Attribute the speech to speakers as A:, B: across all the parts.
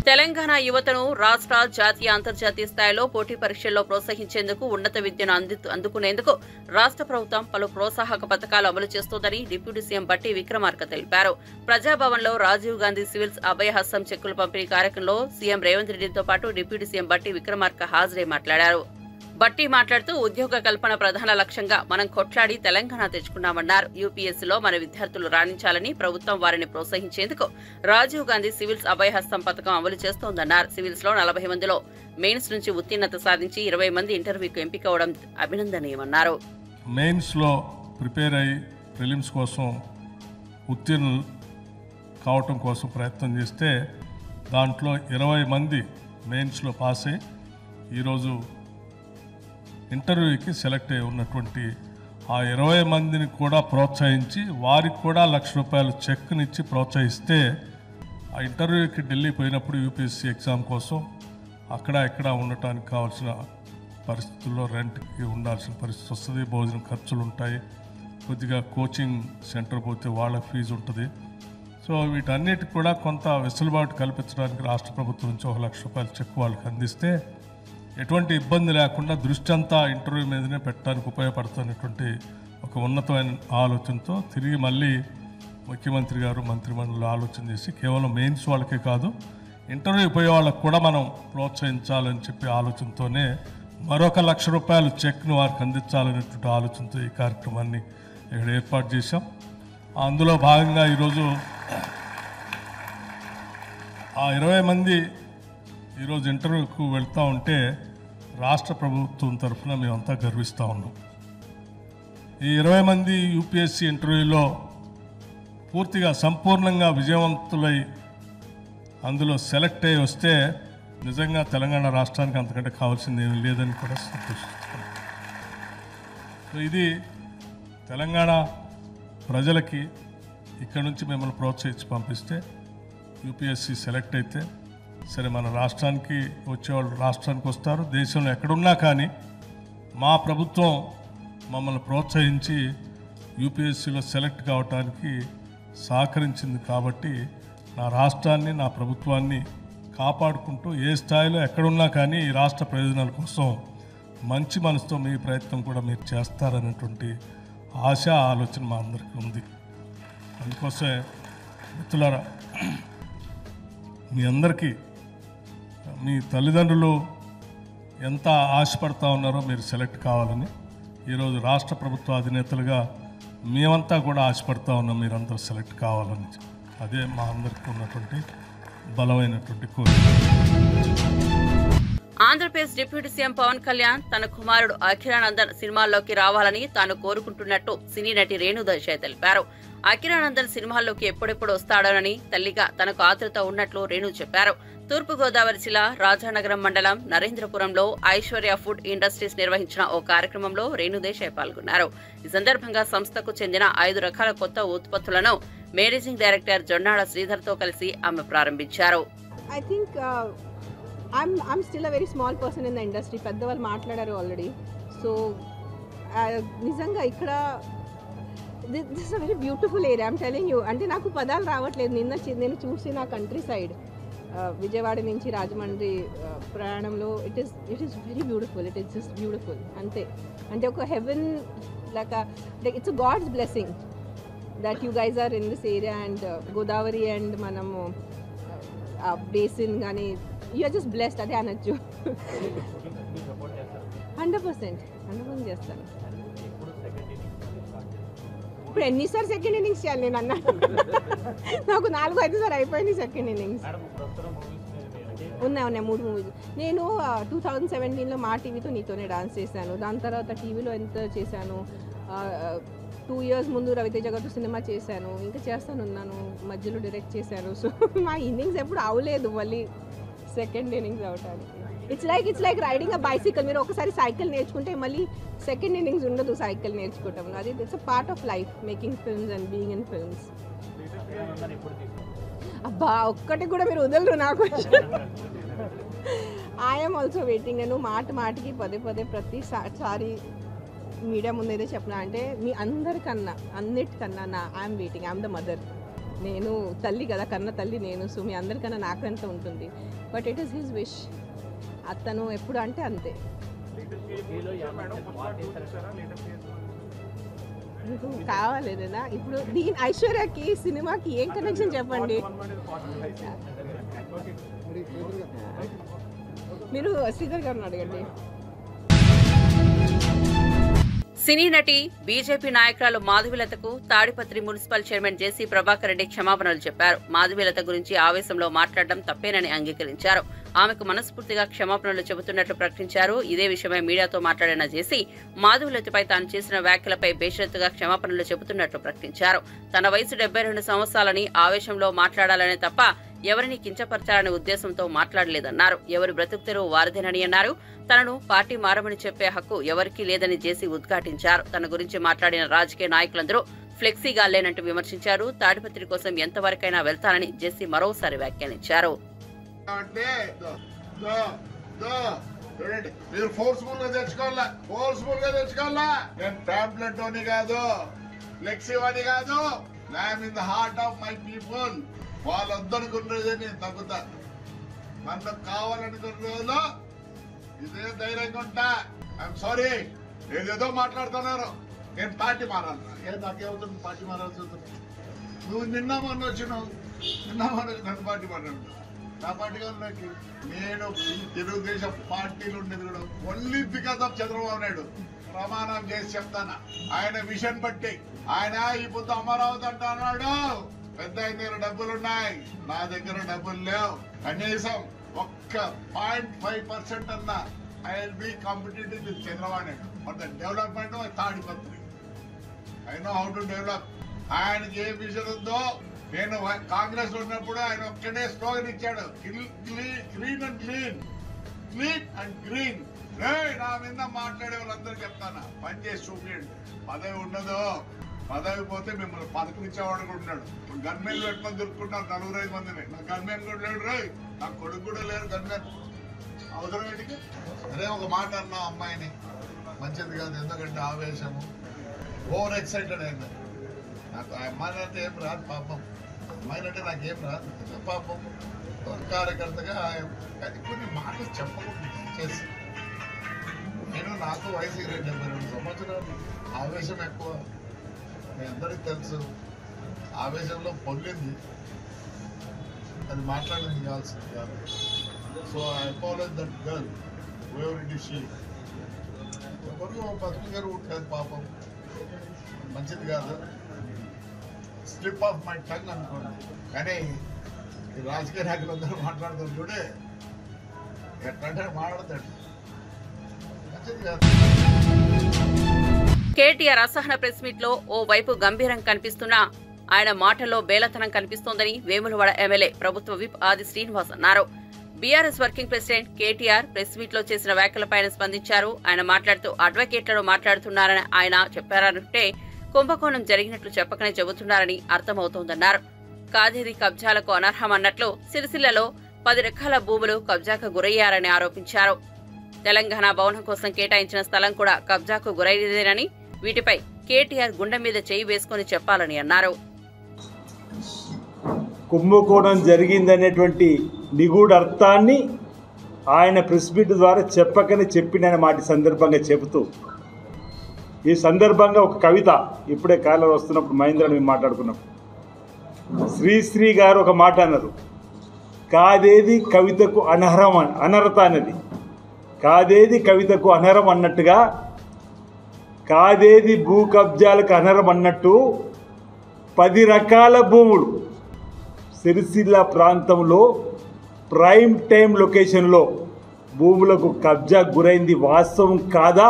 A: తెలంగాణ యువతను రాష్ట్ర జాతీయ అంతర్జాతీయ స్థాయిలో పోటీ పరీక్షల్లో ప్రోత్సహించేందుకు ఉన్నత విద్యను అందుకునేందుకు రాష్ట్ర ప్రభుత్వం పలు ప్రోత్సాహక పథకాలు అమలు చేస్తోందని డిప్యూటీ సీఎం బట్టి విక్రమార్క తెలిపారు. ప్రజాభవన్లో రాజీవ్ గాంధీ సివిల్స్ అభయహస్తం చెక్కుల పంపిణీ కార్యక్రమంలో సీఎం రేవంత్ రెడ్డితో పాటు డిప్యూటీ సీఎం బట్టి విక్రమార్క హాజరై మాట్లాడారు. బట్టి మాట్లాడుతూ ఉద్యోగ కల్పన ప్రధాన లక్ష్యంగా మనం కొట్లాడి తెలంగాణ తెచ్చుకున్నామన్నారు. యూపీఎస్సీలో మన విద్యార్థులు రాణించాలని ప్రభుత్వం వారిని ప్రోత్సహించేందుకు రాజీవ్ గాంధీ సివిల్స్ అభయహస్తం పథకం అమలు చేస్తోందన్నారు. సివిల్స్ లో 40 మందిలో మెయిన్స్ నుంచి ఉత్తీర్ణత సాధించి 20 మంది ఇంటర్వ్యూకు ఎంపిక అవడం అభినందనీయమన్నారు.
B: మెయిన్స్ లో ప్రిపేర్ అయ్యి ప్రిలిమ్స్ కోసం ఉత్తీర్ణులు కావటం కోసం ప్రయత్నం చేస్తే దాంట్లో 20 మంది మెయిన్స్ లో పాస్ అయ్యి ఈరోజు ఇంటర్వ్యూకి సెలెక్ట్ అయి ఉన్నటువంటి ఆ 20 మందిని కూడా ప్రోత్సహించి వారికి కూడా ₹1,00,000 చెక్నిచ్చి ప్రోత్సహిస్తే ఆ ఇంటర్వ్యూకి ఢిల్లీ పోయినప్పుడు యూపీఎస్సీ ఎగ్జామ్ కోసం అక్కడ ఇక్కడ ఉండటానికి కావాల్సిన పరిస్థితుల్లో రెంట్కి ఉండాల్సిన పరిస్థితి వస్తుంది. భోజనం ఖర్చులు ఉంటాయి, కొద్దిగా కోచింగ్ సెంటర్ పోతే వాళ్ళ ఫీజు ఉంటుంది. సో వీటన్నిటికి కూడా కొంత వెసులుబాటు కల్పించడానికి రాష్ట్ర ప్రభుత్వం నుంచి ₹1,00,000 చెక్ వాళ్ళకి అందిస్తే ఎటువంటి ఇబ్బంది లేకుండా దృష్టి అంతా ఇంటర్వ్యూ మీదనే పెట్టడానికి ఉపయోగపడుతున్నటువంటి ఒక ఉన్నతమైన ఆలోచనతో తిరిగి మళ్ళీ ముఖ్యమంత్రి గారు మంత్రిమండలి ఆలోచన చేసి కేవలం మెయిన్స్ వాళ్ళకే కాదు ఇంటర్వ్యూ పోయే వాళ్ళకు కూడా మనం ప్రోత్సహించాలని చెప్పి ఆలోచనతోనే మరొక ₹1,00,000 చెక్ను వారికి అందించాలనేటువంటి ఆలోచనతో ఈ కార్యక్రమాన్ని ఇక్కడ ఏర్పాటు చేశాం. అందులో భాగంగా ఈరోజు ఆ 20 మంది ఈరోజు ఇంటర్వ్యూకు వెళ్తూ ఉంటే రాష్ట్ర ప్రభుత్వం తరఫున మేమంతా గర్విస్తూ ఉన్నాం. ఈ 20 మంది యూపీఎస్సీ ఇంటర్వ్యూలో పూర్తిగా సంపూర్ణంగా విజయవంతులై అందులో సెలెక్ట్ అయ్యి వస్తే నిజంగా తెలంగాణ రాష్ట్రానికి అంతకంటే కావాల్సింది ఏమీ లేదని కూడా సంతోషిస్తున్నాం. సో ఇది తెలంగాణ ప్రజలకి ఇక్కడ నుంచి మిమ్మల్ని ప్రోత్సహించి పంపిస్తే యూపీఎస్సీ సెలెక్ట్ అయితే సరే మన రాష్ట్రానికి వచ్చేవాళ్ళు రాష్ట్రానికి వస్తారు. దేశంలో ఎక్కడున్నా కానీ మా ప్రభుత్వం మమ్మల్ని ప్రోత్సహించి యూపీఎస్సీలో సెలెక్ట్ కావటానికి సహకరించింది. కాబట్టి నా రాష్ట్రాన్ని నా ప్రభుత్వాన్ని కాపాడుకుంటూ ఏ స్థాయిలో ఎక్కడున్నా కానీ ఈ రాష్ట్ర ప్రయోజనాల కోసం మంచి మనసుతో మీ ప్రయత్నం కూడా మీరు చేస్తారనేటువంటి ఆశ ఆలోచన మా అందరికీ ఉంది. అందుకోసమే మిత్రులారా మీ అందరికీ మీ తల్లిదండ్రులు ఎంత ఆశపడతా ఉన్నారో మీరు సెలెక్ట్ కావాలని ఈరోజు రాష్ట్ర ప్రభుత్వ అధినేతలుగా మేమంతా కూడా ఆశపడతా ఉన్నాం మీరందరూ సెలెక్ట్ కావాలని. అదే మా అందరికీ ఉన్నటువంటి బలమైనటువంటి కోరిక.
A: ఆంధ్రప్రదేశ్ డిప్యూటీ సీఎం పవన్ కళ్యాణ్ తన కుమారుడు అఖిరానందన్ సినిమాల్లోకి రావాలని తాను కోరుకుంటున్నట్టు సినీ నటి రేణు దేశాయ్ తెలిపారు. అఖిరానందన్ సినిమాల్లోకి ఎప్పుడెప్పుడు వస్తాడోనని తల్లిగా తనకు ఆతృత ఉన్నట్లు రేణు చెప్పారు. తూర్పుగోదావరి జిల్లా రాజానగరం మండలం నరేంద్రపురంలో ఐశ్వర్య ఫుడ్ ఇండస్ట్రీస్ నిర్వహించిన ఓ కార్యక్రమంలో రేణు దేశాయ్ పాల్గొన్నారు. ఈ సందర్భంగా సంస్థకు చెందిన 5 రకాల కొత్త ఉత్పత్తులను మేనేజింగ్ డైరెక్టర్ జొన్నాడ శ్రీధర్తో కలిసి ఆమె ప్రారంభించారు.
C: I'm still a very small person in the industry. పెద్దవాళ్ళు మాట్లాడారు ఆల్రెడీ. సో నిజంగా ఇక్కడ this is a very beautiful area. I'm telling you. అంటే నాకు పదాలు రావట్లేదు. నేను చూసిన కంట్రీ సైడ్ విజయవాడ నుంచి రాజమండ్రి ప్రయాణంలో it is very beautiful. It is just beautiful. అంతే. అంటే ఒక heaven like it's a God's blessing that you guys are in this area. And Godavari and మనము బేసిన్ కానీ యూ ఆర్ జస్ట్ బ్లెస్డ్. అదే అనొచ్చు. 100% చేస్తాను. ఇప్పుడు ఎన్నిసార్లు సెకండ్ ఇన్నింగ్స్ చేయాలి నేను అన్నా? నాకు 4-5 సార్లు అయిపోయింది సెకండ్ ఇన్నింగ్స్. ఉన్నాయి 3 మూవీస్. నేను 2017లో మా టీవీతో నీతోనే డాన్స్ చేశాను. దాని తర్వాత టీవీలో ఎంత చేశాను. 2 years ముందు రవితేజ గారితో సినిమా చేశాను. ఇంకా చేస్తానున్నాను. మధ్యలో డైరెక్ట్ చేశాను. సో మా ఇన్నింగ్స్ ఎప్పుడు అవలేదు మళ్ళీ సెకండ్ ఇన్నింగ్స్ అవటానికి. It's like riding a bicycle. మీరు ఒకసారి సైకిల్ నేర్చుకుంటే మళ్ళీ సెకండ్ ఇన్నింగ్స్ ఉండదు సైకిల్ నేర్చుకోవటం. అది it's a part of life, making films and being in films. అబ్బా ఒక్కటి కూడా మీరు వదలరు నాకు. I'm also waiting. నేను మాటికి పదే ప్రతిసారి మీడియా ముందు ఏదో చెప్పినా అంటే మీ అందరికన్నా అన్నిటికన్నా I'm waiting. I'm the mother. నేను తల్లి కదా, కన్న తల్లి నేను. సో మీ అందరికన్నా నాకంత ఉంటుంది. But it is his wish. అతను ఎప్పుడు అంటే అంతే. మీకు కావాలేదా ఇప్పుడు దీని ఐశ్వర్యకి సినిమాకి ఏం కనెక్షన్ చెప్పండి. మీరు శ్రీధర్ గారిని అడగండి.
A: సినీ నటి బీజేపీ నాయకురాలు మాధవీలతకు తాడిపత్రి మున్సిపల్ చైర్మన్ జేసీ ప్రభాకర్ రెడ్డి క్షమాపణలు చెప్పారు. మాధవీలత గురించి ఆవేశంలో మాట్లాడడం తప్పేనని అంగీకరించారు. ఆమెకు మనస్ఫూర్తిగా క్షమాపణలు చెబుతున్నట్లు ప్రకటించారు. ఇదే విషయమై మీడియాతో మాట్లాడిన జేసీ మాధవీలతపై తాను చేసిన వ్యాఖ్యలపై బేషరతుగా క్షమాపణలు చెబుతున్నట్లు ప్రకటించారు. తన వయసు 72 సంవత్సరాలని ఆవేశంలో మాట్లాడాలనే తప్ప ఎవరిని కించపరచాలనే ఉద్దేశంతో మాట్లాడలేదన్నారు. ఎవరి బ్రతుకుతెరువు వారిదేనని అన్నారు. తనను పార్టీ మారమని చెప్పే హక్కు ఎవరికీ లేదని జేసీ ఉద్ఘాటించారు. తన గురించి మాట్లాడిన రాజకీయ నాయకులందరూ ఫ్లెక్సీగా లేనంటూ విమర్శించారు. తాడిపత్రి కోసం ఎంతవరకైనా వెళ్తానని జేసీ మరోసారి వ్యాఖ్యానించారు.
D: మీరు ఫోర్స్ఫుల్ గా తెచ్చుకోవాలా నేను టాబ్లెట్ అని కాదు, ఫ్లెక్సీ అని కాదు. I'm in the heart of my people. వాళ్ళందరికున్నదే నేను తగ్గుతా. నన్ను కావాలనుకున్న రోజులో ఇదే ధైర్యంగా ఉంటా. ఐఎమ్ సారీ, ఏదేదో మాట్లాడుతున్నారు. నేను పార్టీ మారాలి. నాకేమవుతుంది పార్టీ మారాల్సి అవుతుంది? నువ్వు నిన్న మొన్న వచ్చినావు, నన్ను పార్టీ మారాలి. నా పార్టీ కాదు నాకు. నేను తెలుగుదేశం పార్టీలు ఉండేది కూడా only because of Chandrababu Naidu. ప్రమాణం చేసి చెప్తాను, ఆయన విషయం బట్టి. ఆయన ఈ పొద్దు అమరావతి అంటా అన్నాడు. పెద్ద ఆయన దగ్గర డబ్బులున్నాయి, నా దగ్గర డబ్బులు లేవు. కనీసం ఒక్క 0.5% అన్నా I will be competitive with Chandrababu Naidu for the development of Tadipatri. I know how to develop. ఆయనకి ఏ విజన్ ఉందో, నేను కాంగ్రెస్ లో ఉన్నప్పుడు ఆయన ఒక్కడే స్లోగన్ ఇచ్చాడు, clean and clean, clean and green. నా మీద మాట్లాడే వాళ్ళందరూ చెప్తాను, పనిచేసి చూపించండి. పదవి ఉండదు, పదవి పోతే మిమ్మల్ని పదకరించేవాడు కూడా ఉన్నాడు. గన్మెన్లు పెట్టుకొని దొరుకుతున్నారు 4-5 మందిని. నా గన్మెన్ కూడా లేడు రోయ్, నా కొడుకు కూడా లేరు గన్మెన్. అవసరం ఏంటికి? అదే ఒక మాట అన్నా అమ్మాయిని, మంచిది కాదు. ఎందుకంటే ఆవేశము, ఓవర్ ఎక్సైటెడ్ అయింది. నాకు ఆ అమ్మాయి అంటే ఏం రాదు పాపం. అమ్మాయిని అంటే నాకేం రాదు పాపం. కార్యకర్తగా కొన్ని మాటలు చెప్పకుండా చేసి, నాకు వయసు 72 సంవత్సరాలు. ఆవేశం ఎక్కువ, మీ అందరికి తెలుసు. ఆవేశంలో పొందింది, అది మాట్లాడింది కావాల్సింది కాదు. So I apologize that girl where it is she. ఎవరు పద్మ గారు ఉంటుంది పాపం, మంచిది కాదు. స్లిప్ ఆఫ్ మై టంగ్ అనుకోండి. కానీ ఈ రాజకీయ నాయకులందరూ మాట్లాడుతారు చూడే, ఎట్లంటే మాట్లాడతాడు, మంచిది కాదు.
A: కేటీఆర్ అసహన ప్రెస్ మీట్ లో ఓ వైపు గంభీరం కనిపిస్తున్నా ఆయన మాటల్లో బేలతనం కనిపిస్తోందని వేములవాడ ఎమ్మెల్యే ప్రభుత్వ విప్ ఆది శ్రీనివాస్ అన్నారు. BRS working president KTR press meet లో చేసిన వ్యాఖ్యలపై స్పందించారు. ఆయన మాట్లాడుతూ అడ్వకేట్లను మాట్లాడుతున్నారని ఆయన చెప్పారంటే కుంభకోణం జరిగినట్లు చెప్పకనే చెబుతున్నారని అర్థమవుతోందన్నారు. కాదేరి కబ్జాలకు అనర్హమన్నట్లు సిరిసిల్లలో 10 ఎకరాల భూములు కబ్జాకు గురయ్యారని ఆరోపించారు. తెలంగాణ భవనం కోసం కేటాయించిన స్థలం కూడా కబ్జాకు గురైనదేనని, వీటిపై కేటీఆర్ గుండె మీద చేయి వేసుకుని చెప్పాలని అన్నారు.
E: కుంభకోణం జరిగిందనేటువంటి నిగూఢ అర్థాన్ని ఆయన ప్రెస్ మీట్ ద్వారా చెప్పకనే చెప్పిన మాట సందర్భంగా చెబుతూ, ఈ సందర్భంగా ఒక కవిత ఇప్పుడే కాలంలో వస్తున్నప్పుడు మహేంద్రని మేము మాట్లాడుకున్నప్పుడు శ్రీశ్రీ గారు ఒక మాట అన్నారు, కాదేది కవితకు అనర్హత అన్నది. కాదేది కవితకు అనర్హం అన్నట్టుగా కాదేది భూ కబ్జాలకు అనర్హం అన్నట్టు 10 రకాల భూములు సిరిసిల్ల ప్రాంతంలో ప్రైమ్ టైం లొకేషన్లో భూములకు కబ్జా గురైంది వాస్తవం కాదా?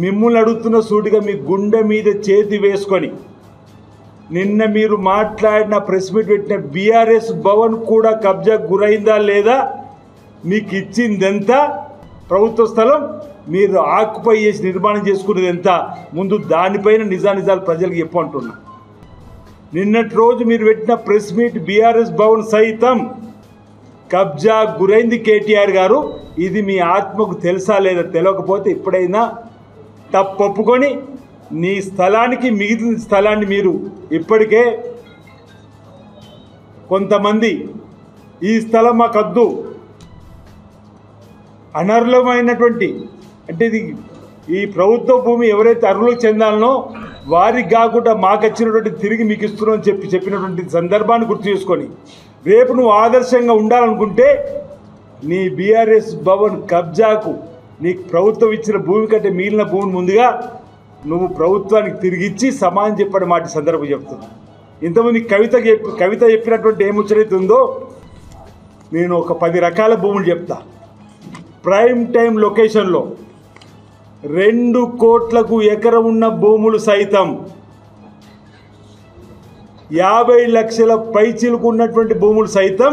E: మిమ్మల్ని అడుగుతున్న సూటిగా మీ గుండె మీద చేతి వేసుకొని, నిన్న మీరు మాట్లాడిన ప్రెస్ మీట్ పెట్టిన బీఆర్ఎస్ భవన్ కూడా కబ్జా గురైందా లేదా? మీకు ఇచ్చిందెంత ప్రభుత్వ స్థలం, మీరు ఆక్యుపై చేసి నిర్మాణం చేసుకునేది ఎంత? ముందు దానిపైన నిజాలు ప్రజలకు చెప్పంటున్నా. నిన్నటి రోజు మీరు పెట్టిన ప్రెస్ మీట్ బీఆర్ఎస్ భవన్ సైతం కబ్జా గురైంది కేటీఆర్ గారు. ఇది మీ ఆత్మకు తెలుసా లేదా? తెలియకపోతే ఇప్పుడైనా తప్పొప్పుకొని నీ స్థలానికి మిగిలిన స్థలాన్ని మీరు ఇప్పటికే కొంతమంది ఈ స్థలం మాకద్దు, అనర్హమైనటువంటి అంటే ఇది ఈ ప్రభుత్వ భూమి ఎవరైతే అర్హులకు చెందాలనో వారికి కాకుండా మాకు వచ్చినటువంటి తిరిగి మీకు ఇస్తున్నామని చెప్పినటువంటి సందర్భాన్ని గుర్తు చేసుకొని రేపు నువ్వు ఆదర్శంగా ఉండాలనుకుంటే నీ బీఆర్ఎస్ భవన్ కబ్జాకు నీకు ప్రభుత్వం ఇచ్చిన భూమి కంటే మిగిలిన భూమిని ముందుగా నువ్వు ప్రభుత్వానికి తిరిగిచ్చి సమానం చెప్పడం మాట సందర్భం చెప్తున్నా. ఇంతకుముందు కవిత చెప్పినటువంటి ఏముచ్చరైతే ఉందో నేను ఒక 10 రకాల భూములు చెప్తా. ప్రైమ్ టైం లొకేషన్లో 2 కోట్లకు ఎకరం ఉన్న భూములు సైతం 50 లక్షల పైచీలకు ఉన్నటువంటి భూములు సైతం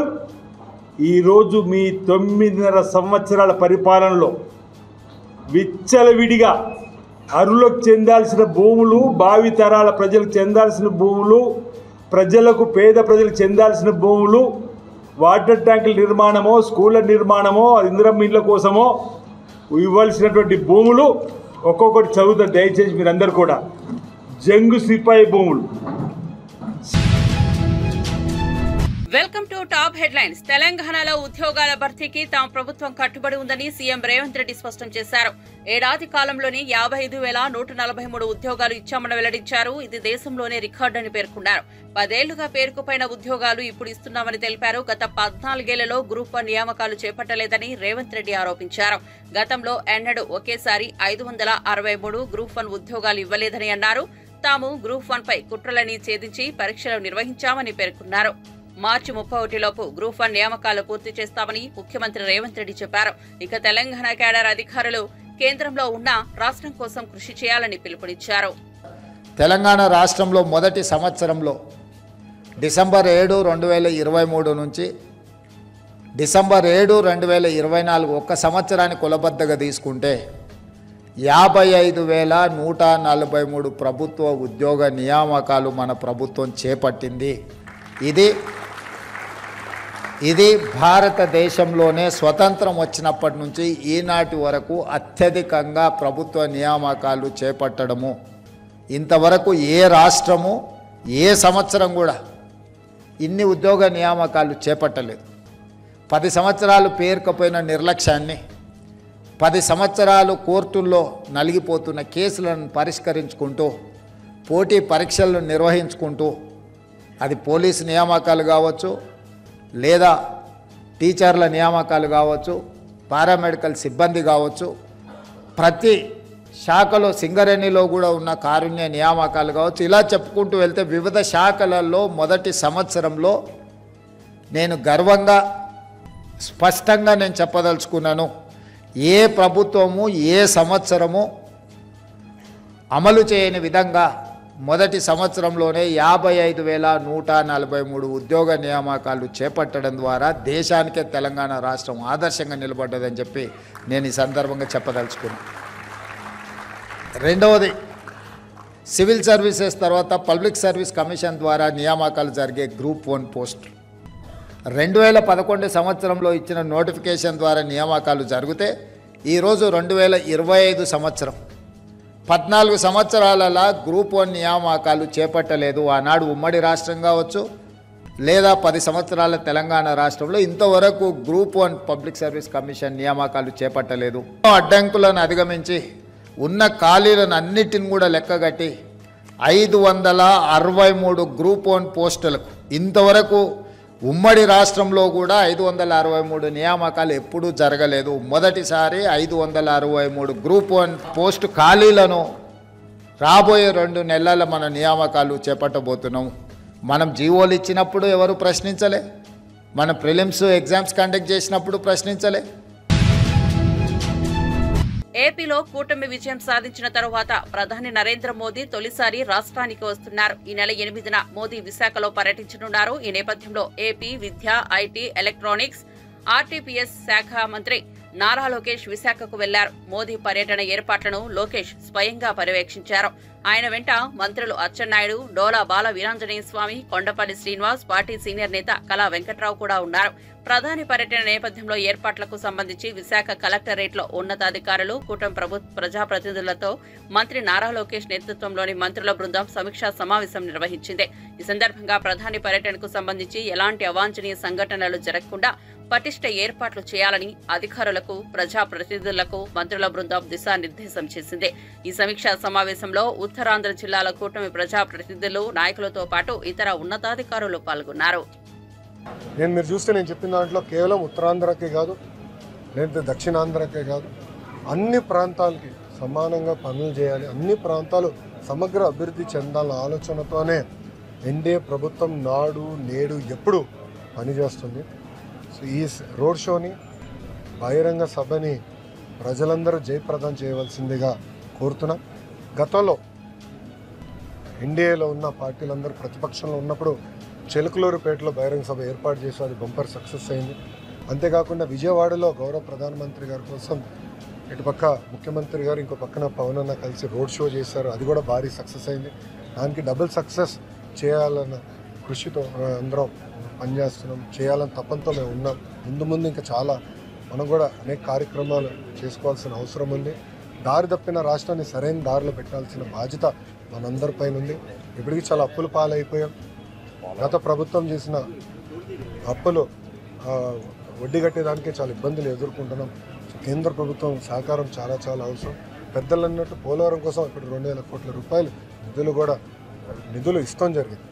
E: ఈరోజు మీ 9.5 సంవత్సరాల పరిపాలనలో విచ్చలవిడిగా అర్హులకు చెందాల్సిన భూములు, భావితరాల ప్రజలకు చెందాల్సిన భూములు, ప్రజలకు పేద ప్రజలకు చెందాల్సిన భూములు, వాటర్ ట్యాంకుల నిర్మాణమో, స్కూళ్ళ నిర్మాణమో, ఇందిరమ్మ ఇళ్ళ కోసమో ఇవ్వాల్సినటువంటి భూములు ఒక్కొక్కటి చదువుతారు దయచేసి మీరందరూ కూడా. జంగు సిపాయి భూములు.
A: Welcome to top headlines. తెలంగాణలో ఉద్యోగాల భర్తీకి తమ ప్రభుత్వం కట్టుబడి ఉందని సీఎం రేవంత్ రెడ్డి స్పష్టం చేశారు. ఏడాది కాలంలోనే 55,143 ఉద్యోగాలు ఇచ్చామని వెల్లడించారు. ఇది దేశంలోనే రికార్డని పేర్కొన్నారు. 10 ఏళ్లుగా పేరుకుపోయిన ఉద్యోగాలు ఇప్పుడు ఇస్తున్నామని తెలిపారు. గత 14 ఏళ్లలో గ్రూప్ 1 నియామకాలు చేపట్టలేదని రేవంత్ రెడ్డి ఆరోపించారు. గతంలో ఎన్నడూ ఒకేసారి 563 గ్రూప్ 1 ఉద్యోగాలు ఇవ్వలేదని అన్నారు. తాము గ్రూప్ 1 పై కుట్రలని ఛేదించి పరీక్షలు నిర్వహించామని పేర్కొన్నారు. మార్చి 31 లోపు గ్రూప్ 1 నియామకాలు పూర్తి చేస్తామని ముఖ్యమంత్రి రేవంత్ రెడ్డి చెప్పారు. ఇక తెలంగాణ కేడర్ అధికారులు కేంద్రంలో ఉన్న రాష్ట్రం కోసం కృషి చేయాలని పిలుపునిచ్చారు.
F: తెలంగాణ రాష్ట్రంలో మొదటి సంవత్సరంలో డిసెంబర్ 7, 2023 నుంచి డిసెంబర్ 7, 2024 ఒక్క సంవత్సరాన్ని కులబద్దగా తీసుకుంటే 55,143 ప్రభుత్వ ఉద్యోగ నియామకాలు మన ప్రభుత్వం చేపట్టింది. ఇది భారతదేశంలోనే స్వతంత్రం వచ్చినప్పటి నుంచి ఈనాటి వరకు అత్యధికంగా ప్రభుత్వ నియామకాలు చేపట్టడము. ఇంతవరకు ఏ రాష్ట్రము ఏ సంవత్సరం కూడా ఇన్ని ఉద్యోగ నియామకాలు చేపట్టలేదు. 10 సంవత్సరాలు పేరుకపోయిన నిర్లక్ష్యాన్ని, 10 సంవత్సరాలు కోర్టుల్లో నలిగిపోతున్న కేసులను పరిష్కరించుకుంటూ, పోటీ పరీక్షలను నిర్వహించుకుంటూ, అది పోలీసు నియామకాలు కావచ్చు, లేదా టీచర్ల నియామకాలు కావచ్చు, పారామెడికల్ సిబ్బంది కావచ్చు, ప్రతి శాఖలో సింగరేణిలో కూడా ఉన్న కారుణ్య నియామకాలు కావచ్చు, ఇలా చెప్పుకుంటూ వెళ్తే వివిధ శాఖలలో మొదటి సంవత్సరంలో నేను గర్వంగా స్పష్టంగా నేను చెప్పదలుచుకున్నాను, ఏ ప్రభుత్వము ఏ సంవత్సరము అమలు చేయని విధంగా మొదటి సంవత్సరంలోనే 55,143 ఉద్యోగ నియామకాలు చేపట్టడం ద్వారా దేశానికే తెలంగాణ రాష్ట్రం ఆదర్శంగా నిలబడ్డదని చెప్పి నేను ఈ సందర్భంగా చెప్పదలుచుకున్నాను. రెండవది, సివిల్ సర్వీసెస్ తర్వాత పబ్లిక్ సర్వీస్ కమిషన్ ద్వారా నియామకాలు జరిగే గ్రూప్ 1 పోస్టులు 2011 సంవత్సరంలో ఇచ్చిన నోటిఫికేషన్ ద్వారా నియామకాలు జరిగితే ఈరోజు 2025 సంవత్సరం 14 సంవత్సరాలలో గ్రూప్ 1 నియామకాలు చేపట్టలేదు. ఆనాడు ఉమ్మడి రాష్ట్రం కావచ్చు, లేదా 10 సంవత్సరాల తెలంగాణ రాష్ట్రంలో ఇంతవరకు గ్రూప్ 1 పబ్లిక్ సర్వీస్ కమిషన్ నియామకాలు చేపట్టలేదు. అడ్డంకులను అధిగమించి ఉన్న ఖాళీలను అన్నిటిని కూడా లెక్కగట్టి 563 గ్రూప్ 1 పోస్టులకు ఇంతవరకు ఉమ్మడి రాష్ట్రంలో కూడా 563 నియామకాలు ఎప్పుడూ జరగలేదు. మొదటిసారి 563 గ్రూప్ 1 పోస్టు ఖాళీలను రాబోయే 2 నెలల మన నియామకాలు చేపట్టబోతున్నాం. మనం జీవోలు ఇచ్చినప్పుడు ఎవరు ప్రశ్నించలే, మన ప్రిలిమ్స్ ఎగ్జామ్స్ కండక్ట్ చేసినప్పుడు ప్రశ్నించలే.
A: ఏపీలో కూటమి విజయం సాధించిన తరువాత ప్రధాని నరేంద్ర మోదీ తొలిసారి రాష్ట్రానికి వస్తున్నారు. ఈ నెల 8న మోదీ విశాఖలో పర్యటించనున్నారు. ఈ నేపథ్యంలో ఏపీ విద్య, ఐటీ, ఎలక్ట్రానిక్స్, ఆర్టీపీఎస్ శాఖ మంత్రి నారా లోకేష్ విశాఖకు వెళ్లారు. మోదీ పర్యటన ఏర్పాట్లను లోకేష్ స్వయంగా పర్యవేక్షించారు. ఆయన వెంట మంత్రులు అచ్చెన్నాయుడు, డోలా బాల వీరాంజనేయ స్వామి, కొండపల్లి శ్రీనివాస్, పార్టీ సీనియర్ నేత కళా వెంకట్రావు కూడా ఉన్నారు. ప్రధాని పర్యటన నేపథ్యంలో ఏర్పాట్లకు సంబంధించి విశాఖ కలెక్టరేట్లో ఉన్నతాధికారులు, కూటమి ప్రజాప్రతినిధులతో మంత్రి నారా లోకేష్ నేతృత్వంలోని మంత్రుల బృందం సమీక్షా సమావేశం నిర్వహించింది. ఈ సందర్భంగా ప్రధాని పర్యటనకు సంబంధించి ఎలాంటి అవాంఛనీయ సంఘటనలు జరగకుండా పటిష్ట ఏర్పాట్లు చేయాలని అధికారులకు, ప్రజాప్రతినిధులకు మంత్రుల బృందం దిశానిర్దేశం చేసింది. ఈ సమీక్షా సమావేశంలో ఉత్తరాంధ్ర జిల్లాల కూటమి ప్రజాప్రతినిధులు, నాయకులతో పాటు ఇతర ఉన్నతాధికారులు పాల్గొన్నారు.
G: మీరు చూస్తే నేను చెప్పిన దాంట్లో కేవలం ఉత్తరాంధ్రకే కాదు, లేదా దక్షిణాంధ్రకే కాదు, అన్ని ప్రాంతాలకి సమానంగా పనులు చేయాలి, అన్ని ప్రాంతాలు సమగ్ర అభివృద్ధి చెందాలన్న ఆలోచనతోనే ఎన్డీఏ ప్రభుత్వం నాడు నేడు ఎప్పుడు పనిచేస్తుంది. సో ఈ రోడ్ షోని, బహిరంగ సభని ప్రజలందరూ జయప్రదం చేయవలసిందిగా కోరుతున్నాం. గతంలో ఎన్డీఏలో ఉన్న పార్టీలందరూ ప్రతిపక్షంలో ఉన్నప్పుడు చిలకలూరుపేటలో బహిరంగ సభ ఏర్పాటు చేసి అది బంపర్ సక్సెస్ అయింది. అంతేకాకుండా విజయవాడలో గౌరవ ప్రధానమంత్రి గారి కోసం ఇటుపక్క ముఖ్యమంత్రి గారు ఇంకో పక్కన పవన్ అన్న కలిసి రోడ్ షో చేశారు, అది కూడా భారీ సక్సెస్ అయింది. దానికి డబుల్ సక్సెస్ చేయాలన్న కృషితో అందరం పనిచేస్తున్నాం, చేయాలని తపంతో మేము ఉన్నాం. ముందు ఇంకా చాలా మనం కూడా అనేక కార్యక్రమాలు చేసుకోవాల్సిన అవసరం ఉంది. దారి తప్పిన రాష్ట్రాన్ని సరైన దారిలో పెట్టాల్సిన బాధ్యత మనందరిపైన ఉంది. ఇప్పటికీ చాలా అప్పుల పాలైపోయాం. గత ప్రభుత్వం చేసిన అప్పులు వడ్డీ కట్టేదానికే చాలా ఇబ్బందులు ఎదుర్కొంటున్నాం. కేంద్ర ప్రభుత్వం సహకారం చాలా అవసరం. పెద్దలు అన్నట్టు పోలవరం కోసం ఇప్పుడు 2,000 కోట్ల రూపాయలు నిధులు ఇస్తాం జరిగింది.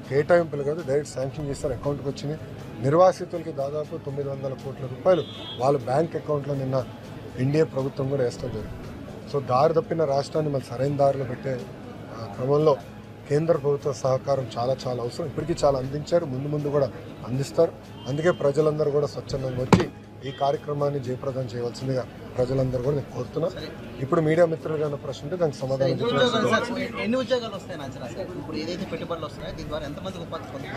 G: కేటాయింపులు కాదు, డైరెక్ట్ శాంక్షన్ చేస్తారు, అకౌంట్కి వచ్చినాయి. నిర్వాసితులకి దాదాపు 900 కోట్ల రూపాయలు వాళ్ళ బ్యాంక్ అకౌంట్లో నిన్న ఎన్డీఏ ప్రభుత్వం కూడా వేస్తాం జరిగింది. సో దారి తప్పిన రాష్ట్రాన్ని మన సరైన దారిలో పెట్టే క్రమంలో కేంద్ర ప్రభుత్వ సహకారం చాలా అవసరం. ఇప్పటికీ చాలా అందించారు, ముందు కూడా అందిస్తారు. అందుకే ప్రజలందరూ కూడా స్వచ్ఛందంగా వచ్చి ఈ కార్యక్రమాన్ని జయప్రదం చేయవలసిందిగా ప్రజలందరూ కూడా నేను కోరుతున్నా. ఇప్పుడు మీడియా మిత్రులు అన్న ప్రశ్న ఉంటే దానికి సమాధానం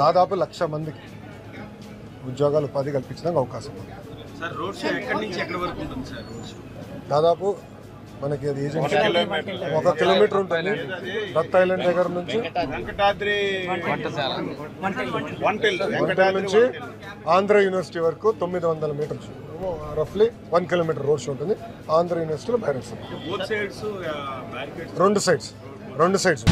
G: దాదాపు 1,00,000 మందికి ఉద్యోగాలు, ఉపాధి కల్పించడానికి అవకాశం ఉంది. దాదాపు మనకి అది ఏజెన్సీ 1 కిలోమీటర్ ఉంటుంది. దత్ ఐలాండ్ దగ్గర నుంచి నుంచి ఆంధ్ర యూనివర్సిటీ వరకు 900 మీటర్స్, రఫ్లీ 1 కిలోమీటర్ రోడ్ షో ఉంటుంది. ఆంధ్ర యూనివర్సిటీలో బ్యారెక్స్ రెండు సైడ్స్.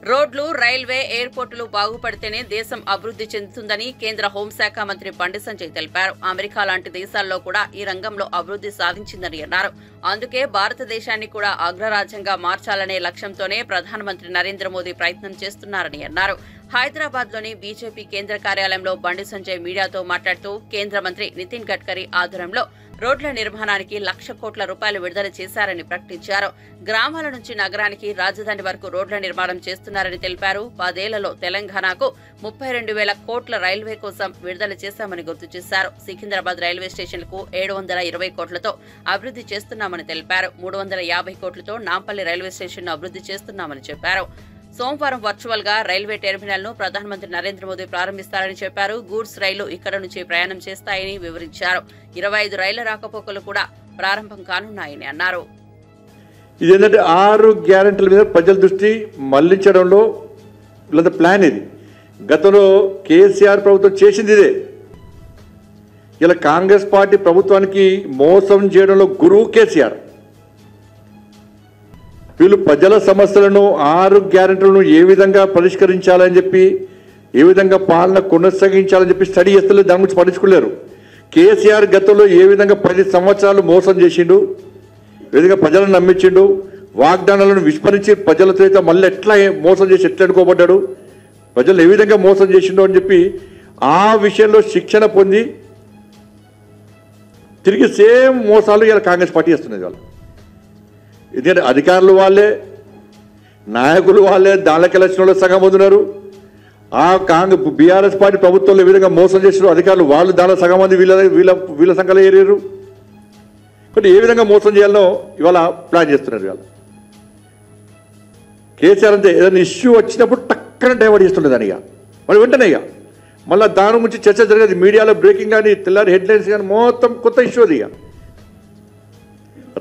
A: రోడ్లు, రైల్వే, ఎయిర్పోర్టులు బాగుపడితేనే దేశం అభివృద్ధి చెందుతుందని కేంద్ర హోంశాఖ మంత్రి బండి సంజయ్ తెలిపారు. అమెరికా లాంటి దేశాల్లో కూడా ఈ రంగంలో అభివృద్ధి సాధించిందని అన్నారు. అందుకే భారతదేశాన్ని కూడా అగ్రరాజ్యంగా మార్చాలనే లక్ష్యంతోనే ప్రధానమంత్రి నరేంద్ర మోదీ ప్రయత్నం చేస్తున్నారని అన్నారు. హైదరాబాద్లోని బీజేపీ కేంద్ర కార్యాలయంలో బండి సంజయ్ మీడియాతో మాట్లాడుతూ కేంద్ర మంత్రి నితిన్ గడ్కరీ ఆధ్వర్యంలో రోడ్ల నిర్మాణానికి 1,00,000 కోట్ల రూపాయలు విడుదల చేశారని ప్రకటించారు. గ్రామాల నుంచి నగరానికి, రాజధాని వరకు రోడ్ల నిర్మాణం చేస్తున్నారని తెలిపారు. 10 ఏళ్లలో తెలంగాణకు 32,000 కోట్ల రైల్వే కోసం విడుదల చేశామని గుర్తు చేశారు. సికింద్రాబాద్ రైల్వే స్టేషన్కు 720 కోట్లతో అభివృద్ధి చేస్తున్నామని తెలిపారు. 350 కోట్లతో నాంపల్లి రైల్వే స్టేషన్ను అభివృద్ధి చేస్తున్నామని చెప్పారు. సోమవారం వర్చువల్ గా రైల్వే టెర్మినల్ ను ప్రధానమంత్రి నరేంద్ర మోదీ ప్రారంభిస్తారని చెప్పారు. గూడ్స్ రైళ్లు ఇక్కడ నుంచి ప్రయాణం చేస్తాయని వివరించారు. 25 రైళ్ల రాకపోకలు కూడా ప్రారంభం కానున్నాయని అన్నారు.
H: ఇదేంటంటే 6 గ్యారెంటీల మీద ప్రజల దృష్టి మళ్లించడంలో లేదా ప్లాన్ ఇది. గతంలో కేసీఆర్ ప్రభుత్వం చేసింది ఇదే. ఇలా కాంగ్రెస్ పార్టీ ప్రభుత్వానికి మోసం చేయడంలో గురువు కేసీఆర్. వీళ్ళు ప్రజల సమస్యలను 6 గ్యారెంటీలను ఏ విధంగా పరిష్కరించాలని చెప్పి, ఏ విధంగా పాలన కొనసాగించాలని చెప్పి స్టడీ చేస్తలేదు, దాని గురించి పట్టించుకోలేరు. కేసీఆర్ గతంలో ఏ విధంగా 10 సంవత్సరాలు మోసం చేసిండు, ఏ విధంగా ప్రజలను నమ్మించిండు, వాగ్దానాలను విస్మరించి ప్రజలతో అయితే మళ్ళీ ఎట్లా మోసం చేసి ఎట్లా అనుకోబడ్డాడు, ప్రజలు ఏ విధంగా మోసం చేసిండో అని చెప్పి ఆ విషయంలో శిక్షణ పొంది తిరిగి సేమ్ మోసాలు ఇలా కాంగ్రెస్ పార్టీ చేస్తున్నది. వాళ్ళు ఎందుకంటే అధికారులు వాళ్ళే, నాయకులు వాళ్ళే, దానిలోకి ఎలక్షన్ వాళ్ళు సగం పొందున్నారు. ఆ బీఆర్ఎస్ పార్టీ ప్రభుత్వంలో ఏ విధంగా మోసం చేసిన అధికారులు వాళ్ళు దానిలో సగం మంది వీళ్ళ సంఖ్యలో ఏరారు. కాబట్టి ఏ విధంగా మోసం చేయాలనో ఇవాళ ప్లాన్ చేస్తున్నారు. ఇవాళ కేసీఆర్ అంతే, ఏదైనా ఇష్యూ వచ్చినప్పుడు టక్కన డైవర్ట్ చేస్తుండే దాని. ఇక మరి వెంటనే ఇక మళ్ళీ దాని గురించి చర్చ జరగదు. మీడియాలో బ్రేకింగ్ కానీ, తెల్లారి హెడ్లైన్స్ కానీ మొత్తం కొత్త ఇష్యూ అది. ఇక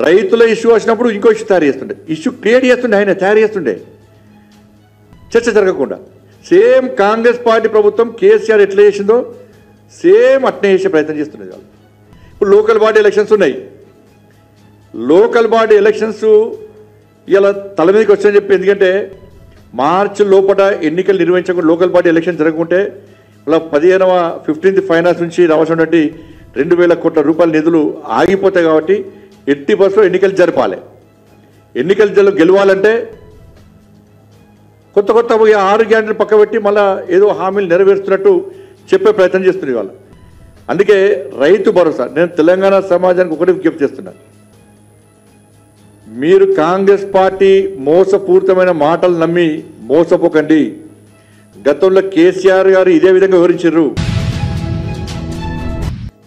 H: రైతుల ఇష్యూ వచ్చినప్పుడు ఇంకో ఇష్యూ తయారు చేస్తుండే, ఇష్యూ క్రియేట్ చేస్తుండే, ఆయన తయారు చేస్తుండే చర్చ జరగకుండా. సేమ్ కాంగ్రెస్ పార్టీ ప్రభుత్వం కేసీఆర్ ఎట్లా చేసిందో సేమ్ అట్నే చేసే ప్రయత్నం చేస్తున్నది వాళ్ళు. ఇప్పుడు లోకల్ బాడీ ఎలక్షన్స్ ఉన్నాయి. లోకల్ బాడీ ఎలక్షన్స్ ఇలా తల మీదకి వచ్చాయని చెప్పి, ఎందుకంటే మార్చి లోపల ఎన్నికలు నిర్వహించకుండా లోకల్ బాడీ ఎలక్షన్ జరగకుంటే ఇలా 15th ఫైనాన్స్ నుంచి రావాల్సినటువంటి 2,000 కోట్ల రూపాయల నిధులు ఆగిపోతాయి. కాబట్టి 80% ఎన్నికలు జరపాలి. ఎన్నికలు గెలవాలంటే కొత్త 6 గ్యారెంటీలు పక్క పెట్టి మళ్ళీ ఏదో హామీలు నెరవేరుస్తున్నట్టు చెప్పే ప్రయత్నం చేస్తుంది వాళ్ళు. అందుకే రైతు భరోసా, నేను తెలంగాణ సమాజానికి ఒకటి విజ్ఞప్తి చేస్తున్నాను. మీరు కాంగ్రెస్ పార్టీ మోసపూరితమైన మాటలు నమ్మి మోసపోకండి. గతంలో కేసీఆర్ గారు ఇదే విధంగా వివరించారు.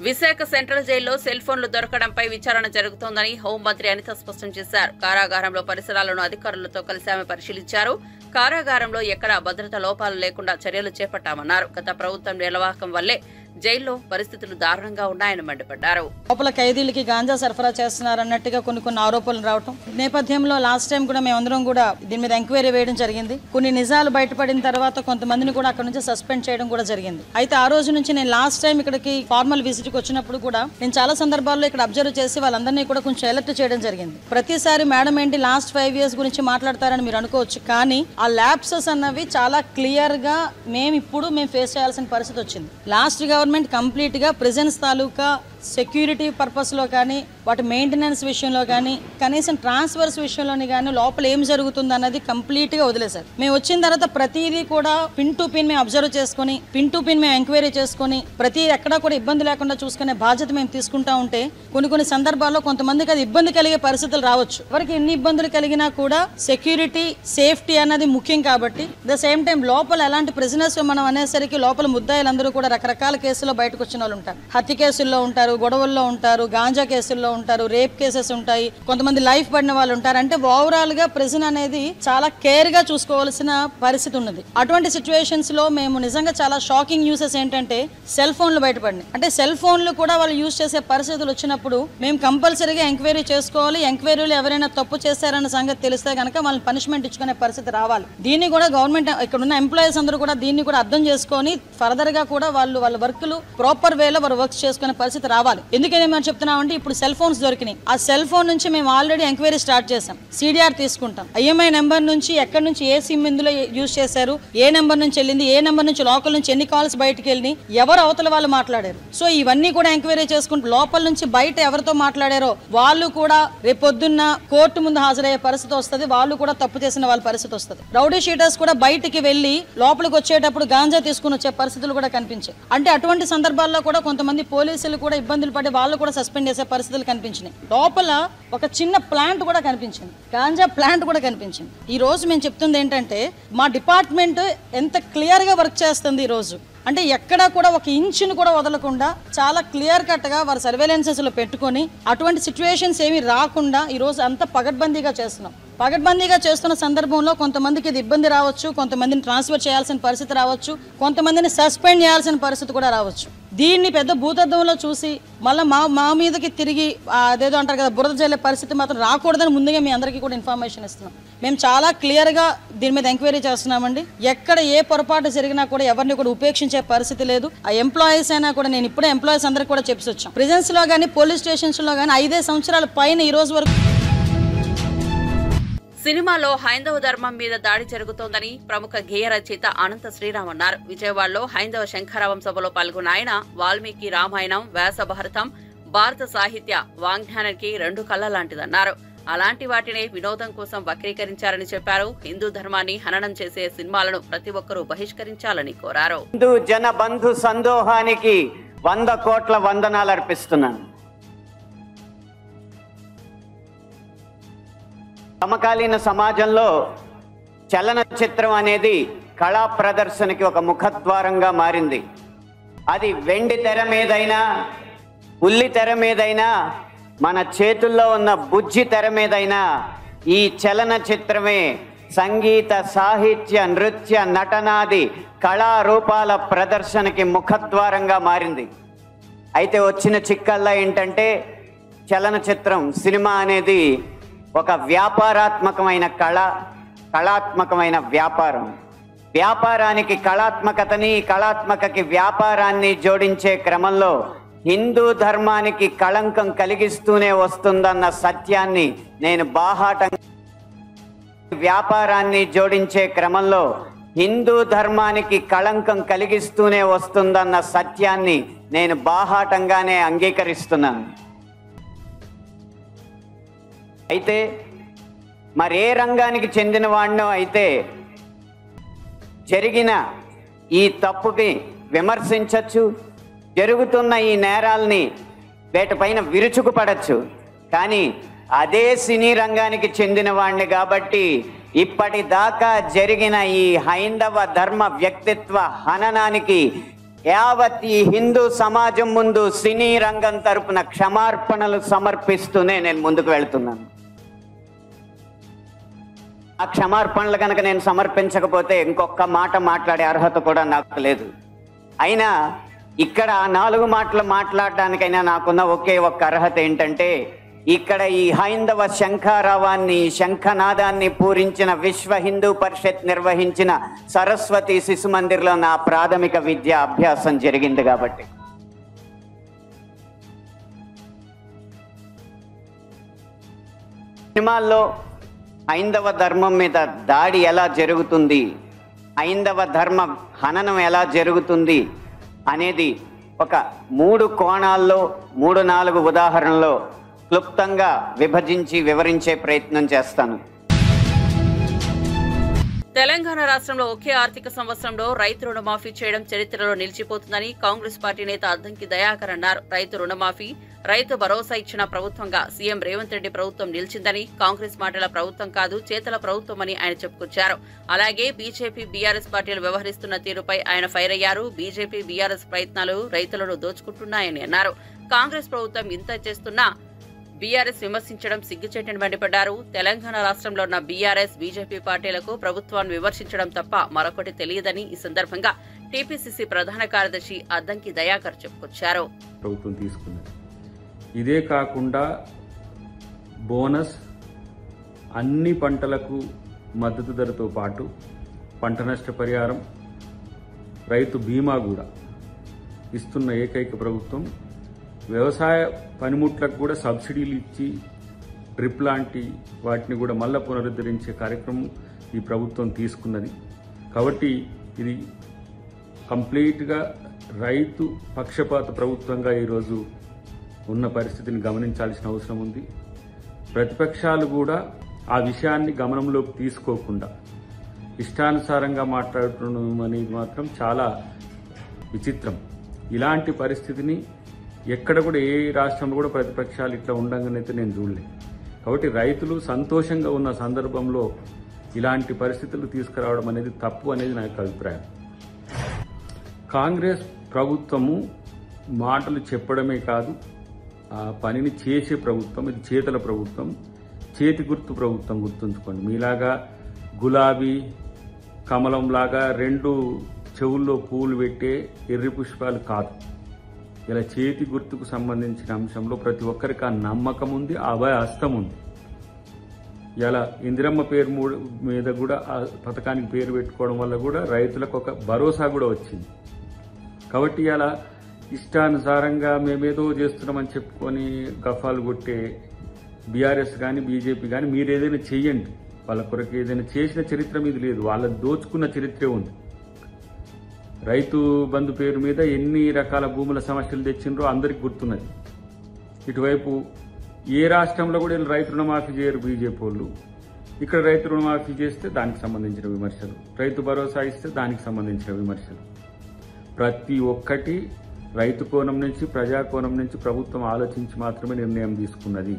A: విశాఖ సెంట్రల్ జైల్లో సెల్ ఫోన్లు దొరకడంపై విచారణ జరుగుతోందని హోంమంత్రి అనిత స్పష్టం చేశారు. కారాగారంలో పరిసరాలను అధికారులతో కలిసి ఆమె పరిశీలించారు. కారాగారంలో ఎక్కడా భద్రతా లోపాలు లేకుండా చర్యలు చేపట్టామన్నారు. గత ప్రభుత్వం నిర్వాహకం వల్లే జైల్లో పరిస్థితులు దారుణంగా ఉన్నాయని మండిపడ్డారు.
I: లోపల ఖైదీలకి గాంజా సరఫరా చేస్తున్నారన్నట్టుగా కొన్ని ఆరోపణలు రావటం నేపథ్యంలో లాస్ట్ టైం కూడా మేమందరం కూడా దీని మీద ఎంక్వైరీ వేయడం జరిగింది. కొన్ని నిజాలు బయటపడిన తర్వాత కొంతమందిని కూడా అక్కడ నుంచి సస్పెండ్ చేయడం కూడా జరిగింది. అయితే ఆ రోజు నుంచి నేను లాస్ట్ టైం ఇక్కడికి ఫార్మల్ విజిట్ కి వచ్చినప్పుడు కూడా నేను చాలా సందర్భాల్లో ఇక్కడ అబ్జర్వ్ చేసి వాళ్ళందరినీ కూడా కొంచెం అలర్ట్ చేయడం జరిగింది. ప్రతిసారి మేడం ఏంటి లాస్ట్ 5 years గురించి మాట్లాడతారని మీరు అనుకోవచ్చు, కానీ ఆ ల్యాప్సెస్ అన్నవి చాలా క్లియర్ గా మేము ఫేస్ చేయాల్సిన పరిస్థితి వచ్చింది. లాస్ట్ గవర్నమెంట్ కంప్లీట్ గా ప్రిజన్స్ తాలూకా సెక్యూరిటీ పర్పస్ లో కానీ వాటి మెయింటెనెన్స్ విషయంలో కానీ కనీసం ట్రాన్స్ఫర్స్ విషయంలోని కానీ లోపల ఏం జరుగుతుంది అన్నది కంప్లీట్ గా వదిలేశారు. మేము వచ్చిన తర్వాత ప్రతిదీ కూడా పిన్ టు పిన్ మేము అబ్జర్వ్ చేసుకుని పిన్ టు పిన్ మేము ఎంక్వైరీ చేసుకుని ప్రతి ఎక్కడా కూడా ఇబ్బంది లేకుండా చూసుకునే బాధ్యత మేము తీసుకుంటా ఉంటే కొన్ని సందర్భాల్లో కొంతమందికి అది ఇబ్బంది కలిగే పరిస్థితులు రావచ్చు. ఎవరికి ఎన్ని ఇబ్బందులు కలిగినా కూడా సెక్యూరిటీ సేఫ్టీ అన్నది ముఖ్యం. కాబట్టి ద సేమ్ టైం లోపల ఎలాంటి ప్రిజనర్స్ మనం అనేసరికి లోపల ముద్దాయిలందరూ కూడా రకరకాల కేసుల్లో బయటకు వచ్చిన వాళ్ళు ఉంటారు. హత్య కేసుల్లో ఉంటారు, గొడవల్లో ఉంటారు, గాంజా కేసుల్లో ఉంటారు, రేప్ కేసెస్ ఉంటాయి, కొంతమంది లైఫ్ పడిన వాళ్ళు ఉంటారు. అంటే ఓవరాల్ గా ప్రిజన్ అనేది చాలా కేర్ గా చూసుకోవాల్సిన పరిస్థితి ఉన్నది. అటువంటి సిచ్యువేషన్స్ లో మేము నిజంగా చాలా షాకింగ్ న్యూసెస్ ఏంటంటే సెల్ ఫోన్లు బయటపడినాయి. అంటే సెల్ ఫోన్లు కూడా వాళ్ళు యూజ్ చేసే పరిస్థితులు వచ్చినప్పుడు మేము కంపల్సరీగా ఎంక్వైరీ చేసుకోవాలి. ఎంక్వైరీలు ఎవరైనా తప్పు చేశారన్న సంగతి తెలిస్తే కనుక వాళ్ళని పనిష్మెంట్ ఇచ్చుకునే పరిస్థితి రావాలి. దీన్ని కూడా గవర్నమెంట్ ఇక్కడ ఉన్న ఎంప్లాయీస్ అందరూ కూడా దీన్ని కూడా అర్థం చేసుకొని ఫర్దర్ గా కూడా వాళ్ళ వర్క్లు ప్రాపర్ వేలో వారు వర్క్ చేసుకునే పరిస్థితి రావాలి. ఎందుకని మనం చెప్తున్నామంటే ఇప్పుడు సెల్ ఫోన్స్ దొరికినాయి. ఆ సెల్ ఫోన్ నుంచి మేము ఆల్రెడీ ఎంక్వైరీ స్టార్ట్ చేసాం. సిడిఆర్ తీసుకుంటాం. ఐఎంఐ నెంబర్ నుంచి ఎక్కడి నుంచి ఏ సిమ్ ఇందులో యూజ్ చేశారు, ఏ నెంబర్ నుంచి వెళ్ళింది, ఏ నెంబర్ నుంచి లోకల్ నుంచి ఎన్ని కాల్స్ బయటకు వెళ్ళి ఎవరు అవతల వాళ్ళు మాట్లాడారు. సో ఇవన్నీ కూడా ఎంక్వైరీ చేసుకుంటూ లోపల నుంచి బయట ఎవరితో మాట్లాడారో వాళ్ళు కూడా రేపొద్దున్న కోర్టు ముందు హాజరయ్యే పరిస్థితి వస్తుంది. వాళ్ళు కూడా తప్పు చేసిన వాళ్ళ పరిస్థితి వస్తుంది. రౌడీ షీటర్స్ కూడా బయటికి వెళ్లి లోపలికి వచ్చేటప్పుడు గాంజా తీసుకుని వచ్చే పరిస్థితులు కూడా కనిపించాయి. అంటే అటువంటి సందర్భాల్లో కూడా కొంతమంది పోలీసులు కూడా ఇబ్బందులు పడి వాళ్ళు కూడా సస్పెండ్ చేసే పరిస్థితులు కనిపించినాయి. లోపల ఒక చిన్న ప్లాంట్ కూడా కనిపించింది, గాంజా ప్లాంట్ కూడా కనిపించింది. ఈ రోజు మేము చెప్తుంది ఏంటంటే మా డిపార్ట్మెంట్ ఎంత క్లియర్ గా వర్క్ చేస్తుంది ఈ రోజు అంటే ఎక్కడా కూడా ఒక ఇంచును కూడా వదలకుండా చాలా క్లియర్ కట్ గా వారి సర్వేలెన్సెస్ లో పెట్టుకొని అటువంటి సిచ్యువేషన్స్ ఏమి రాకుండా ఈ రోజు అంత పగడ్బందీగా చేస్తున్నాం. పగడ్బందీగా చేస్తున్న సందర్భంలో కొంతమందికి ఇది ఇబ్బంది రావచ్చు, కొంతమందిని ట్రాన్స్ఫర్ చేయాల్సిన పరిస్థితి రావచ్చు, కొంతమందిని సస్పెండ్ చేయాల్సిన పరిస్థితి కూడా రావచ్చు. దీన్ని పెద్ద భూతద్దంలో చూసి మళ్ళీ మా మీదకి తిరిగి అదేదో అంటారు కదా బురద జల్లే పరిస్థితి మాత్రం రాకూడదని ముందుగా మీ అందరికీ కూడా ఇన్ఫర్మేషన్ ఇస్తున్నాం. మేము చాలా క్లియర్గా దీని మీద ఎంక్వైరీ చేస్తున్నామండి. ఎక్కడ ఏ పొరపాటు జరిగినా కూడా ఎవరిని కూడా ఉపేక్షించే పరిస్థితి లేదు. ఆ ఎంప్లాయీస్ అయినా కూడా నేను ఇప్పుడే ఎంప్లాయీస్ అందరికీ కూడా చెప్పి వచ్చాం. ప్రిజన్స్ లో కానీ పోలీస్ స్టేషన్స్ లో కానీ 5 సంవత్సరాల పైన ఈ రోజు వరకు
A: సినిమాలో హైందవ ధర్మం మీద దాడి జరుగుతోందని ప్రముఖ గేయ రచయిత అనంత శ్రీరామ్ అన్నారు. విజయవాడలో హైందవ శంఖారావం సభలో పాల్గొన్న ఆయన వాల్మీకి రామాయణం, వ్యాస భారతం భారత సాహిత్య వాంగ్మయానికి 2 కళ్ళ లాంటిదన్నారు. అలాంటి వాటిని వినోదం కోసం వక్రీకరించారని చెప్పారు. హిందూ ధర్మాన్ని హననం చేసే సినిమాలను ప్రతి ఒక్కరూ బహిష్కరించాలని కోరారు.
J: హిందూ జన బంధు సందోహానికి 100 కోట్ల వందనాలు అర్పిస్తున్నాను. సమకాలీన సమాజంలో చలనచిత్రం అనేది కళా ప్రదర్శనకి ఒక ముఖద్వారంగా మారింది. అది వెండి తెర మీదైనా, ఉల్లి తెర మీదైనా, మన చేతుల్లో ఉన్న బుజ్జి తెర మీదైనా ఈ చలనచిత్రమే సంగీత, సాహిత్య, నృత్య, నటనాది కళారూపాల ప్రదర్శనకి ముఖద్వారంగా మారింది. అయితే వచ్చిన చిక్కల్లా ఏంటంటే చలనచిత్రం సినిమా అనేది ఒక వ్యాపారాత్మకమైన కళాత్మకమైన వ్యాపారం. వ్యాపారానికి కళాత్మకతని, కళాత్మకకి వ్యాపారాన్ని జోడించే క్రమంలో హిందూ ధర్మానికి కళంకం కలిగిస్తూనే వస్తుందన్న సత్యాన్ని నేను బాహాటంగా వ్యాపారాన్ని జోడించే క్రమంలో హిందూ ధర్మానికి కళంకం కలిగిస్తూనే వస్తుందన్న సత్యాన్ని నేను బాహాటంగానే అంగీకరిస్తున్నాను. అయితే మరే రంగానికి చెందిన వాడినో అయితే జరిగిన ఈ తప్పుకి విమర్శించవచ్చు, జరుగుతున్న ఈ నేరాల్ని వేటిపైన విరుచుకుపడచ్చు. కానీ అదే సినీ రంగానికి చెందిన వాడిని కాబట్టి ఇప్పటిదాకా జరిగిన ఈ హైందవ ధర్మ వ్యక్తిత్వ హననానికి యావత్ ఈ హిందూ సమాజం ముందు సినీ రంగం తరపున క్షమార్పణలు సమర్పిస్తూనే నేను ముందుకు వెళ్తున్నాను. ఆ క్షమార్పణలు కనుక నేను సమర్పించకపోతే ఇంకొక మాట మాట్లాడే అర్హత కూడా నాకు లేదు. అయినా ఇక్కడ 4 మాటలు మాట్లాడడానికైనా నాకున్న ఒకే ఒక్క అర్హత ఏంటంటే, ఇక్కడ ఈ హైందవ శంఖారావాన్ని, శంఖనాదాన్ని పూరించిన విశ్వ హిందూ పరిషత్ నిర్వహించిన సరస్వతి శిశు మందిర్లో నా ప్రాథమిక విద్యా అభ్యాసం జరిగింది కాబట్టి. సినిమాల్లో హైందవ ధర్మం మీద దాడి ఎలా జరుగుతుంది, హైందవ ధర్మ హననం ఎలా జరుగుతుంది అనేది ఒక 3 కోణాల్లో 3-4 ఉదాహరణలో క్లుప్తంగా విభజించి వివరించే ప్రయత్నం చేస్తాను.
A: తెలంగాణ రాష్ట్రంలో ఒకే ఆర్థిక సంవత్సరంలో రైతు రుణమాఫీ చేయడం చరిత్రలో నిలిచిపోతుందని కాంగ్రెస్ పార్టీ నేత అద్దంకి దయాకర్ అన్నారు. రైతు రుణమాఫీ, రైతు భరోసా ఇచ్చిన ప్రభుత్వంగా సీఎం రేవంత్ రెడ్డి ప్రభుత్వం నిలిచిందని, కాంగ్రెస్ మాటల ప్రభుత్వం కాదు చేతల ప్రభుత్వమని ఆయన చెప్పుకొచ్చారు. అలాగే బీజేపీ, బీఆర్ఎస్ పార్టీలు వ్యవహరిస్తున్న తీరుపై ఆయన ఫైర్ అయ్యారు. బీజేపీ, బీఆర్ఎస్ ప్రయత్నాలు రైతులను దోచుకుంటున్నాయని అన్నారు. కాంగ్రెస్ ప్రభుత్వం ఇంత చేస్తున్నా బీఆర్ఎస్ విమర్శించడం సిగ్గుచేటని మండిపడ్డారు. తెలంగాణ రాష్ట్రంలో ఉన్న బీఆర్ఎస్, బీజేపీ పార్టీలకు ప్రభుత్వాన్ని విమర్శించడం తప్ప మరొకటి తెలియదని ఈ సందర్భంగా టీపీసీసీ ప్రధాన కార్యదర్శి అద్దంకి దయాకర్ చెప్పుకొచ్చారు.
K: ప్రభుత్వం తీసుకున్నది ఇదే కాకుండా బోనస్, అన్ని పంటలకు మద్దతు ధరతో పాటు పంట నష్ట పరిహారం, రైతు బీమా కూడా ఇస్తున్న ఏకైక ప్రభుత్వం. వ్యవసాయ పనిముట్లకు కూడా సబ్సిడీలు ఇచ్చి డ్రిప్ లాంటి వాటిని కూడా మళ్ళా పునరుద్ధరించే కార్యక్రమం ఈ ప్రభుత్వం తీసుకున్నది. కాబట్టి ఇది కంప్లీట్గా రైతు పక్షపాత ప్రభుత్వంగా ఈరోజు ఉన్న పరిస్థితిని గమనించాల్సిన అవసరం ఉంది. ప్రతిపక్షాలు కూడా ఆ విషయాన్ని గమనంలోకి తీసుకోకుండా ఇష్టానుసారంగా మాట్లాడటం అనేది మాత్రం చాలా విచిత్రం. ఇలాంటి పరిస్థితిని ఎక్కడ కూడా ఏ రాష్ట్రంలో కూడా ప్రతిపక్షాలు ఇట్లా ఉండగానైతే నేను చూడలేదు. కాబట్టి రైతులు సంతోషంగా ఉన్న సందర్భంలో ఇలాంటి పరిస్థితులు తీసుకురావడం అనేది తప్పు అనేది నా యొక్క అభిప్రాయం. కాంగ్రెస్ ప్రభుత్వము మాటలు చెప్పడమే కాదు, ఆ పనిని చేసే ప్రభుత్వం. ఇది చేతల ప్రభుత్వం, చేతి గుర్తు ప్రభుత్వం. గుర్తుంచుకోండి, మీలాగా గులాబీ కమలంలాగా 2 చెవుల్లో పూలు పెట్టే ఎర్రి పుష్పాలు కాదు. ఇలా చేతి గుర్తుకు సంబంధించిన అంశంలో ప్రతి ఒక్కరికి ఆ నమ్మకం ఉంది, ఆ అభయ హస్తం ఉంది. ఇలా ఇందిరమ్మ పేరు మీద కూడా ఆ పథకానికి పేరు పెట్టుకోవడం వల్ల కూడా రైతులకు ఒక భరోసా కూడా వచ్చింది. కాబట్టి ఇలా ఇష్టానుసారంగా మేమేదో చేస్తున్నామని చెప్పుకొని గఫాలు కొట్టే బీఆర్ఎస్ కానీ బీజేపీ కానీ మీరు ఏదైనా చెయ్యండి, వాళ్ళ కొరకు ఏదైనా చేసిన చరిత్ర మీద లేదు, వాళ్ళని దోచుకున్న చరిత్రే ఉంది. రైతు బంధు పేరు మీద ఎన్ని రకాల భూముల సమస్యలు తెచ్చిండ్రో అందరికి గుర్తున్నది. ఇటువైపు ఏ రాష్ట్రంలో కూడా రైతు రుణమాఫీ చేయరు బీజేపీ వాళ్ళు. ఇక్కడ రైతు రుణమాఫీ చేస్తే దానికి సంబంధించిన విమర్శలు, రైతు భరోసా ఇస్తే దానికి సంబంధించిన విమర్శలు. ప్రతి ఒక్కటి రైతు కోణం నుంచి, ప్రజా కోణం నుంచి ప్రభుత్వం ఆలోచించి మాత్రమే నిర్ణయం తీసుకున్నది.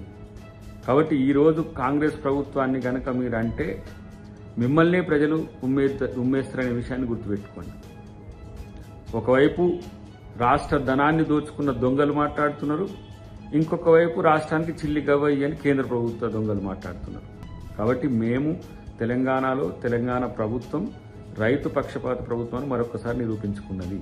K: కాబట్టి ఈరోజు కాంగ్రెస్ ప్రభుత్వాన్ని కనుక మీరు అంటే మిమ్మల్నే ప్రజలు ఉమ్మేస్తారనే విషయాన్ని గుర్తుపెట్టుకోండి. ఒకవైపు రాష్ట్ర ధనాన్ని దోచుకున్న దొంగలు మాట్లాడుతున్నారు, ఇంకొక వైపు రాష్ట్రానికి చిల్లి గవ్వయ్య అని కేంద్ర ప్రభుత్వ దొంగలు మాట్లాడుతున్నారు. కాబట్టి మేము తెలంగాణలో తెలంగాణ ప్రభుత్వం రైతు పక్షపాత ప్రభుత్వాన్ని మరొకసారి నిరూపించుకున్నది.